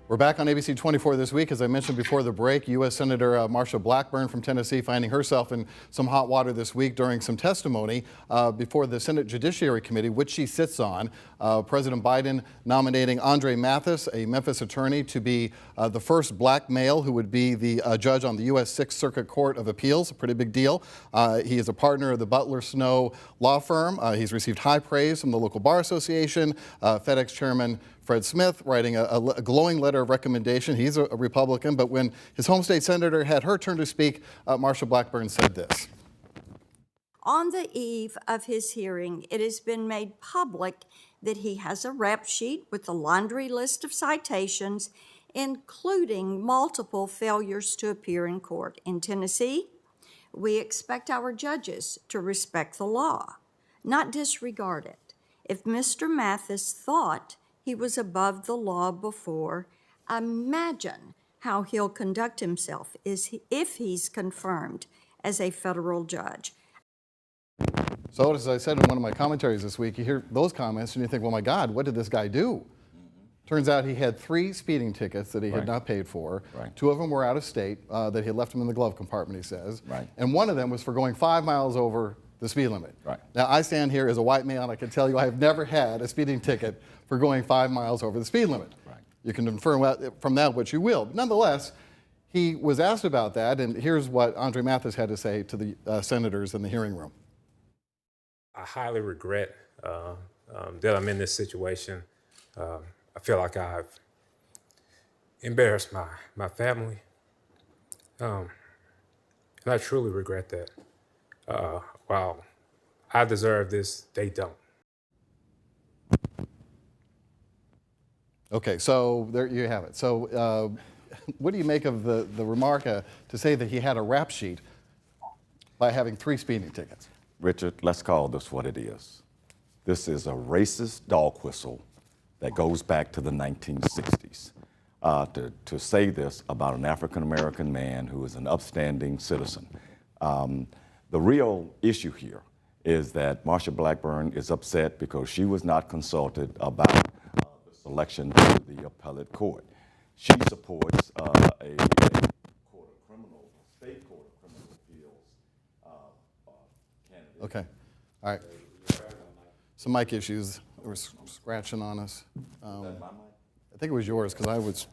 We're back on ABC24 this week. As I mentioned before the break, U.S. Senator Marsha Blackburn from Tennessee finding herself in some hot water this week during some testimony before the Senate Judiciary Committee, which she sits on. President Biden nominating Andre Mathis, a Memphis attorney, to be the first black male who would be the judge on the U.S. Sixth Circuit Court of Appeals, a pretty big deal. He is a partner of the Butler Snow law firm. He's received high praise from the local bar association. FedEx chairman Fred Smith writing a glowing letter of recommendation. He's a Republican, but when his home state senator had her turn to speak, Marsha Blackburn said this. On the eve of his hearing, it has been made public that he has a rap sheet with a laundry list of citations, including multiple failures to appear in court. In Tennessee, we expect our judges to respect the law, not disregard it. If Mr. Mathis thought he was above the law before, imagine how he'll conduct himself if he's confirmed as a federal judge. So as I said in one of my commentaries this week, you hear those comments and you think, well, my God, what did this guy do? Turns out he had 3 speeding tickets that he had not paid for. 2 of them were out of state, that he had left them in the glove compartment, he says. And one of them was for going 5 miles over the speed limit. Now, I stand here as a white male, and I can tell you I have never had a speeding ticket for going 5 miles over the speed limit. You can infer from that what you will. But nonetheless, he was asked about that, and here's what Andre Mathis had to say to the senators in the hearing room. I highly regret that I'm in this situation. I feel like I've embarrassed my family, and I truly regret that. While I deserve this, they don't. Okay, so there you have it. So what do you make of the remark to say that he had a rap sheet by having 3 speeding tickets? Richard, let's call this what it is. This is a racist dog whistle that goes back to the 1960s. To say this about an African-American man who is an upstanding citizen. The real issue here is that Marsha Blackburn is upset because she was not consulted about the selection to the appellate court. She supports a court of criminal, state court of criminal appeals candidate. Okay, all right. Some mic issues. They were scratching on us. Is that my mic? I think it was yours because I was.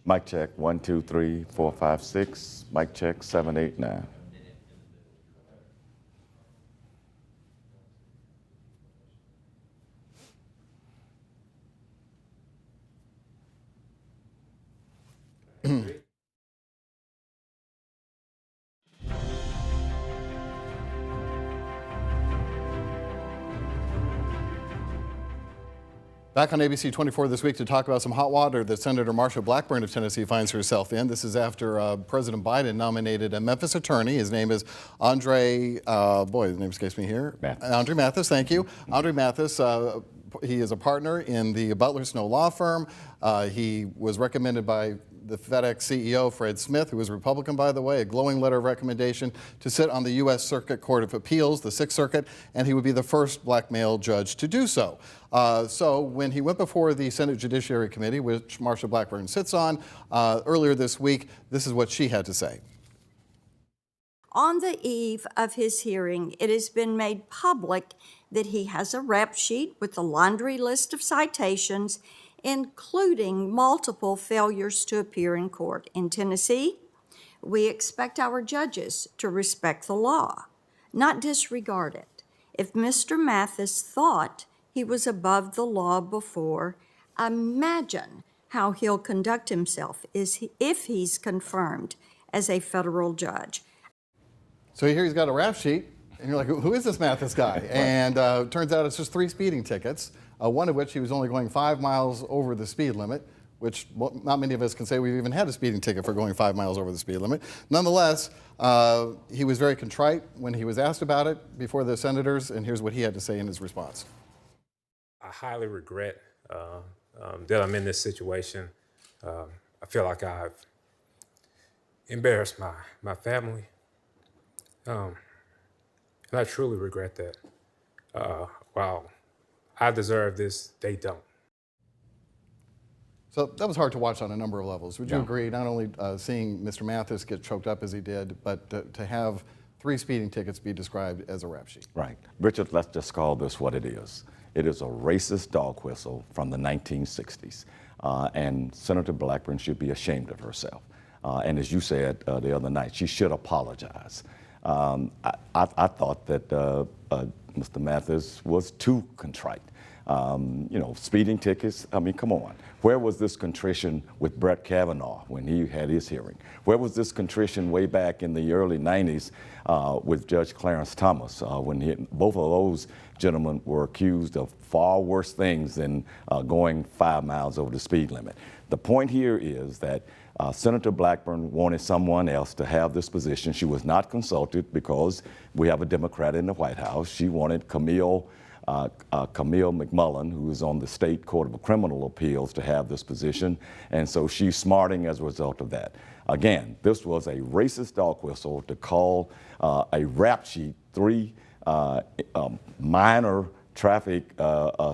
Mic check, 1, 2, 3, 4, 5, 6. Mic check, 7, 8, 9. Back on ABC24 this week to talk about some hot water that Senator Marsha Blackburn of Tennessee finds herself in. This is after President Biden nominated a Memphis attorney. His name is Andre, his name escapes me here. Mathis. Andre Mathis, thank you. Andre Mathis, he is a partner in the Butler Snow law firm. He was recommended by the FedEx CEO, Fred Smith, who was a Republican, by the way, a glowing letter of recommendation to sit on the U.S. Circuit Court of Appeals, the Sixth Circuit, and he would be the first black male judge to do so. So when he went before the Senate Judiciary Committee, which Marsha Blackburn sits on, earlier this week, this is what she had to say. On the eve of his hearing, it has been made public that he has a rap sheet with a laundry list of citations, including multiple failures to appear in court. In Tennessee, we expect our judges to respect the law, not disregard it. If Mr. Mathis thought he was above the law before, imagine how he'll conduct himself if he's confirmed as a federal judge. So here he's got a rap sheet, and you're like, who is this Mathis guy? And turns out it's just 3 speeding tickets, one of which he was only going 5 miles over the speed limit, which not many of us can say we've even had a speeding ticket for going 5 miles over the speed limit. Nonetheless, he was very contrite when he was asked about it before the senators, and here's what he had to say in his response. I highly regret that I'm in this situation. I feel like I've embarrassed my family. And I truly regret that. While I deserve this, they don't. So that was hard to watch on a number of levels. Would you Yeah. agree, not only seeing Mr. Mathis get choked up as he did, but to have 3 speeding tickets be described as a rap sheet? Right. Richard, let's just call this what it is. It is a racist dog whistle from the 1960s. And Senator Blackburn should be ashamed of herself. And as you said the other night, she should apologize. I thought that Mr. Mathis was too contrite. Speeding tickets, I mean, come on. Where was this contrition with Brett Kavanaugh when he had his hearing? Where was this contrition way back in the early 90s with Judge Clarence Thomas when both of those gentlemen were accused of far worse things than going 5 miles over the speed limit? The point here is that Senator Blackburn wanted someone else to have this position. She was not consulted because we have a Democrat in the White House. She wanted Camille McMullen, who is on the State Court of Criminal Appeals, to have this position, and so she's smarting as a result of that. Again, this was a racist dog whistle to call a rap sheet 3 minor traffic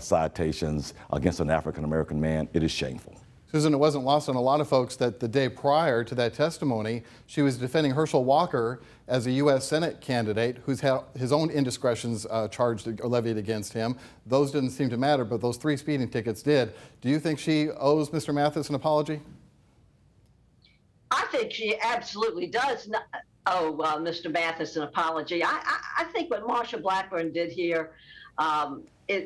citations against an African-American man. It is shameful. Susan, it wasn't lost on a lot of folks that the day prior to that testimony, she was defending Herschel Walker as a U.S. Senate candidate who's had his own indiscretions charged or levied against him. Those didn't seem to matter, but those 3 speeding tickets did. Do you think she owes Mr. Mathis an apology? I think she absolutely does owe Mr. Mathis an apology. I think what Marsha Blackburn did here,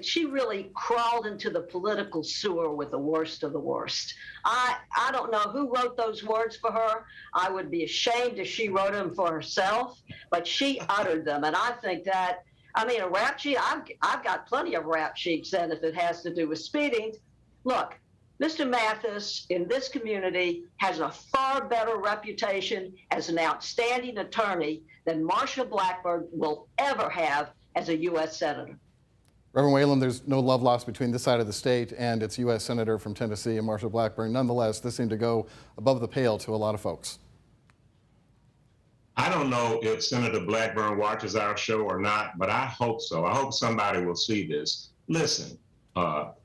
she really crawled into the political sewer with the worst of the worst. I don't know who wrote those words for her. I would be ashamed if she wrote them for herself, but she uttered them. And I think that, I mean, a rap sheet, I've got plenty of rap sheets then if it has to do with speeding. Look, Mr. Mathis in this community has a far better reputation as an outstanding attorney than Marsha Blackburn will ever have as a U.S. Senator. Reverend Whalen, there's no love lost between this side of the state and its U.S. Senator from Tennessee and Marsha Blackburn. Nonetheless, this seemed to go above the pale to a lot of folks. I don't know if Senator Blackburn watches our show or not, but I hope so. I hope somebody will see this. Listen,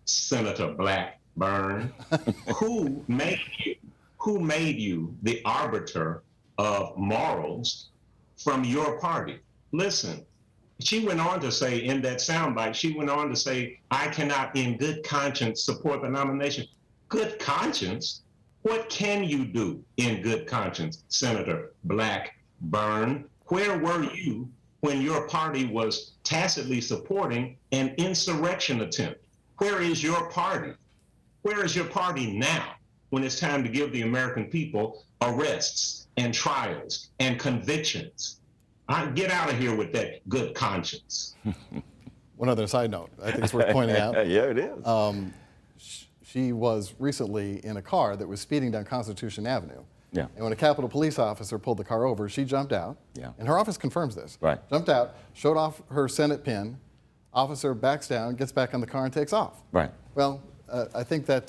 Senator Blackburn, who made you the arbiter of morals from your party? Listen. She went on to say in that soundbite, she went on to say, I cannot in good conscience support the nomination. Good conscience? What can you do in good conscience, Senator Blackburn? Where were you when your party was tacitly supporting an insurrection attempt? Where is your party? Where is your party now when it's time to give the American people arrests and trials and convictions? Get out of here with that good conscience. One other side note, I think it's worth pointing out. Yeah, it is. she was recently in a car that was speeding down Constitution Avenue. Yeah. And when a Capitol Police officer pulled the car over, she jumped out. Yeah. And her office confirms this. Right. Jumped out, showed off her Senate pin. Officer backs down, gets back on the car, and takes off. Right. Well, I think that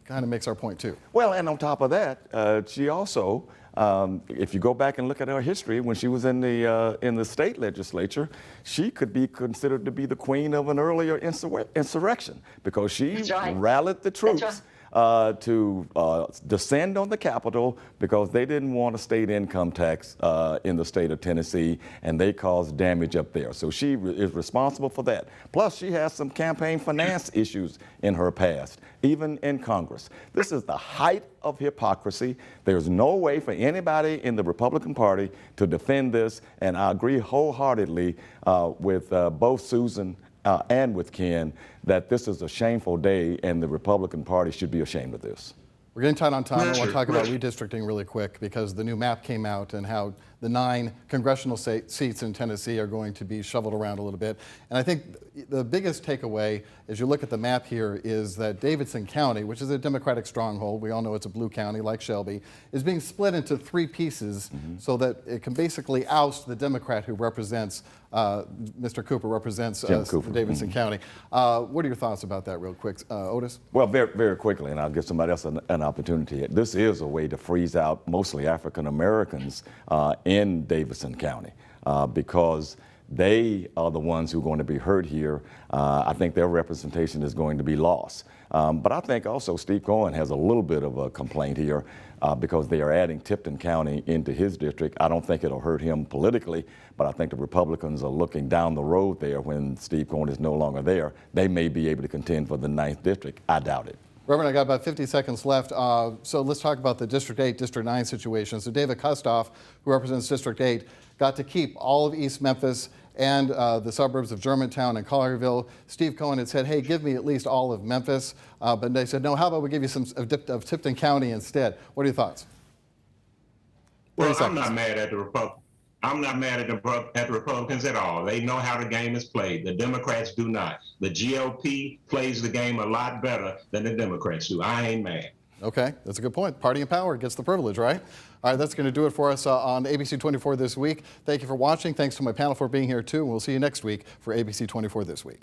kind of makes our point too. Well, and on top of that, she also, if you go back and look at her history, when she was in the state legislature, she could be considered to be the queen of an earlier insurrection because she That's right. rallied the troops. That's right. To descend on the Capitol because they didn't want a state income tax in the state of Tennessee, and they caused damage up there. So she is responsible for that. Plus, she has some campaign finance issues in her past, even in Congress. This is the height of hypocrisy. There's no way for anybody in the Republican Party to defend this, and I agree wholeheartedly with both Susan and with Ken, that this is a shameful day and the Republican Party should be ashamed of this. We're getting tight on time. I want to Richard, talk about Richard. redistricting really quick because the new map came out and how the 9 congressional seats in Tennessee are going to be shoveled around a little bit. And I think the biggest takeaway as you look at the map here is that Davidson County, which is a Democratic stronghold, we all know it's a blue county like Shelby, is being split into 3 pieces so that it can basically oust the Democrat who represents, Mr. Cooper represents Jim Cooper. Davidson County. What are your thoughts about that real quick, Otis? Well, very, very quickly, and I'll give somebody else an opportunity. This is a way to freeze out mostly African Americans in Davidson County because they are the ones who are going to be hurt here. I think their representation is going to be lost. But I think also Steve Cohen has a little bit of a complaint here because they are adding Tipton County into his district. I don't think it'll hurt him politically, but I think the Republicans are looking down the road there when Steve Cohen is no longer there. They may be able to contend for the 9th district. I doubt it. Reverend, I got about 50 seconds left. So let's talk about the District 8, District 9 situation. So David Kustoff, who represents District 8, got to keep all of East Memphis and the suburbs of Germantown and Collierville. Steve Cohen had said, hey, give me at least all of Memphis. But they said, no, how about we give you some of Tipton County instead? What are your thoughts? Well, I'm not mad at the Republicans. I'm not mad at the Republicans at all. They know how the game is played. The Democrats do not. The GOP plays the game a lot better than the Democrats do. I ain't mad. Okay, that's a good point. Party in power gets the privilege, right? All right, that's going to do it for us on ABC24 This Week. Thank you for watching. Thanks to my panel for being here, too. And we'll see you next week for ABC24 This Week.